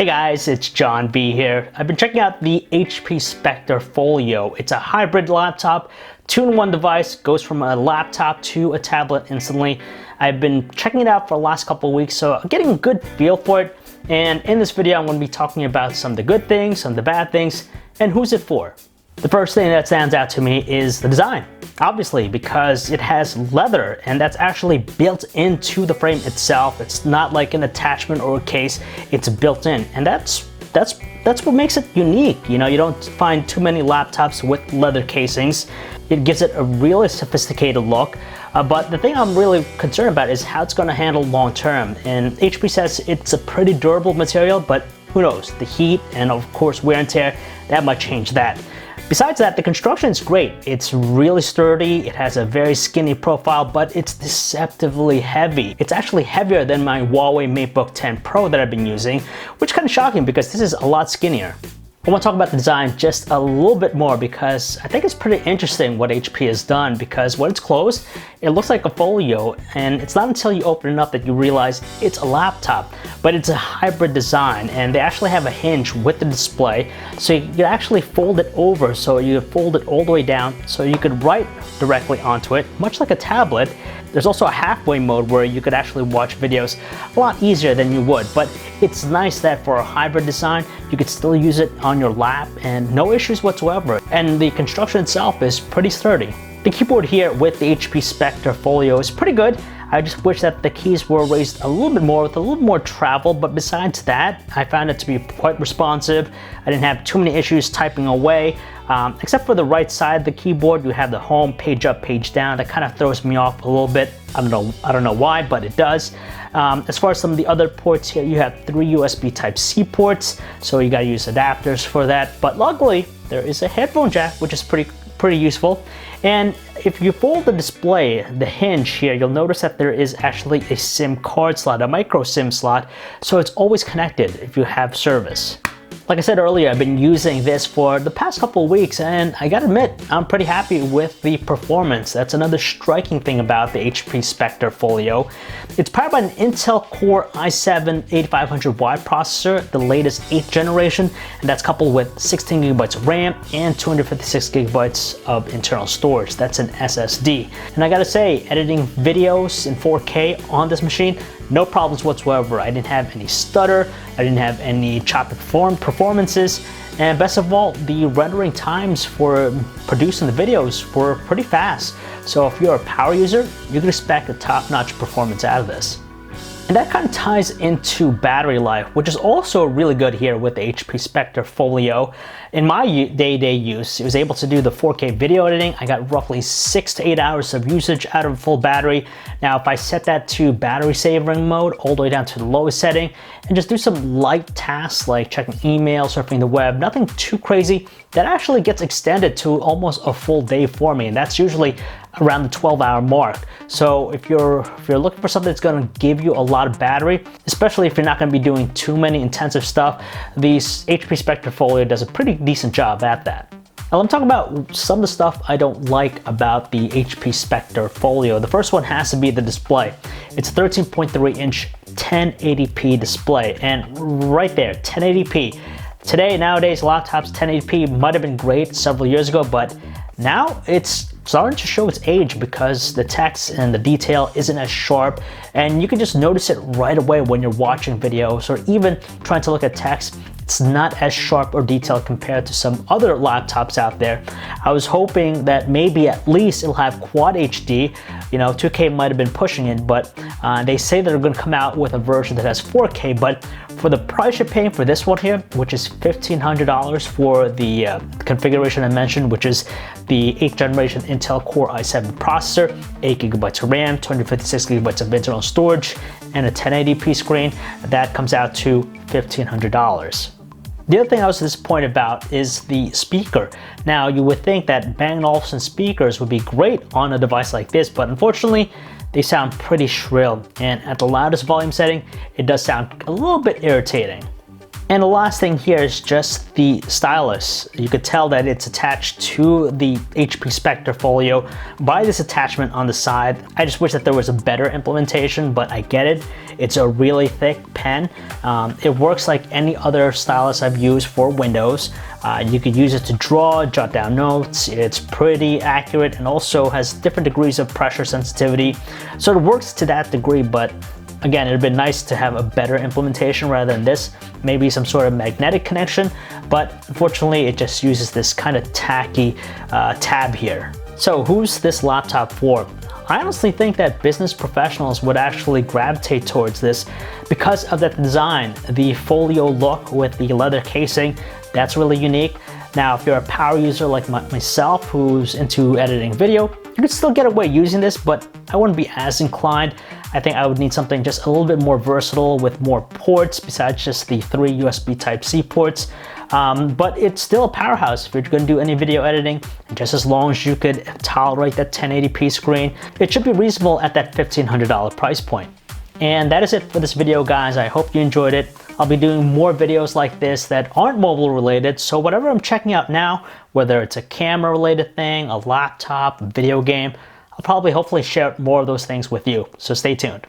Hey guys, it's John B here. I've been checking out the HP Spectre Folio. It's a hybrid laptop, 2-in-1 device, goes from a laptop to a tablet instantly. I've been checking it out for the last couple of weeks, so I'm getting a good feel for it. And in this video, I'm going to be talking about some of the good things, some of the bad things, and who's it for. The first thing that stands out to me is the design. Obviously, because it has leather and that's actually built into the frame itself. It's not like an attachment or a case, it's built in. And that's what makes it unique. You know, you don't find too many laptops with leather casings. It gives it a really sophisticated look. But the thing I'm really concerned about is how it's going to handle long term. And HP says it's a pretty durable material, but who knows? The heat and of course wear and tear, that might change that. Besides that, the construction is great. It's really sturdy, it has a very skinny profile, but it's deceptively heavy. It's actually heavier than my Huawei MateBook 10 Pro that I've been using, which is kind of shocking because this is a lot skinnier. I want to talk about the design just a little bit more because I think it's pretty interesting what HP has done, because when it's closed, it looks like a folio, and it's not until you open it up that you realize it's a laptop. But it's a hybrid design, and they actually have a hinge with the display, so you can actually fold it over, so you fold it all the way down so you could write directly onto it, much like a tablet. There's also a halfway mode where you could actually watch videos a lot easier than you would, but it's nice that for a hybrid design, you could still use it on your lap and no issues whatsoever. And the construction itself is pretty sturdy. The keyboard here with the HP Spectre Folio is pretty good. I just wish that the keys were raised a little bit more with a little more travel, but besides that, I found it to be quite responsive. I didn't have too many issues typing away, except for the right side of the keyboard. You have the home, page up, page down. That kind of throws me off a little bit. I don't know why, but it does. As far as some of the other ports here, you have 3 USB Type-C ports, so you gotta use adapters for that. But luckily, there is a headphone jack, which is pretty useful. And if you fold the display, the hinge here, you'll notice that there is actually a SIM card slot, a micro SIM slot, so it's always connected if you have service. Like I said earlier, I've been using this for the past couple of weeks, and I gotta admit, I'm pretty happy with the performance. That's another striking thing about the HP Spectre Folio. It's powered by an Intel Core i7-8500Y processor, the latest 8th generation, and that's coupled with 16 gigabytes of RAM and 256 gigabytes of internal storage. That's an SSD. And I gotta say, editing videos in 4K on this machine, no problems whatsoever. I didn't have any stutter, I didn't have any choppy performances, and best of all, the rendering times for producing the videos were pretty fast. So if you're a power user, you can expect a top-notch performance out of this. And that kind of ties into battery life, which is also really good here with the HP Spectre Folio. In my day-to-day use, it was able to do the 4K video editing. I got roughly 6 to 8 hours of usage out of a full battery. Now, if I set that to battery saving mode, all the way down to the lowest setting, and just do some light tasks like checking email, surfing the web, nothing too crazy, that actually gets extended to almost a full day for me. And that's usually around the 12-hour mark. So if you're looking for something that's going to give you a lot of battery, especially if you're not going to be doing too many intensive stuff, the HP Spectre Folio does a pretty decent job at that. Now let me talk about some of the stuff I don't like about the HP Spectre Folio. The first one has to be the display. It's a 13.3-inch 1080p display, and right there, 1080p. Nowadays, laptops 1080p might have been great several years ago, but now it's starting to show its age because the text and the detail isn't as sharp, and you can just notice it right away when you're watching videos or even trying to look at text. It's not as sharp or detailed compared to some other laptops out there. I was hoping that maybe at least it'll have Quad HD. You know, 2K might have been pushing it, but they say they're going to come out with a version that has 4K. But for the price you're paying for this one here, which is $1,500 for the configuration I mentioned, which is the 8th generation Intel Core i7 processor, 8 gigabytes of RAM, 256 gigabytes of internal storage, and a 1080p screen, that comes out to $1,500. The other thing I was disappointed about is the speaker. Now, you would think that Bang & Olufsen speakers would be great on a device like this, but unfortunately, they sound pretty shrill, and at the loudest volume setting, it does sound a little bit irritating. And the last thing here is just the stylus. You could tell that it's attached to the HP Spectre Folio by this attachment on the side. I just wish that there was a better implementation, but I get it. It's a really thick pen. It works like any other stylus I've used for Windows. You could use it to draw, jot down notes. It's pretty accurate and also has different degrees of pressure sensitivity. So it works to that degree, but again, it'd been nice to have a better implementation rather than this, maybe some sort of magnetic connection, but unfortunately it just uses this kind of tacky tab here. So who's this laptop for? I honestly think that business professionals would actually gravitate towards this because of that design. The folio look with the leather casing, that's really unique. Now, if you're a power user like myself who's into editing video, you could still get away using this, but I wouldn't be as inclined. I think I would need something just a little bit more versatile with more ports besides just the 3 USB Type-C ports. But it's still a powerhouse if you're going to do any video editing. And just as long as you could tolerate that 1080p screen, it should be reasonable at that $1,500 price point. And that is it for this video, guys. I hope you enjoyed it. I'll be doing more videos like this that aren't mobile related, so whatever I'm checking out now, whether it's a camera related thing, a laptop, a video game, I'll probably hopefully share more of those things with you, so stay tuned.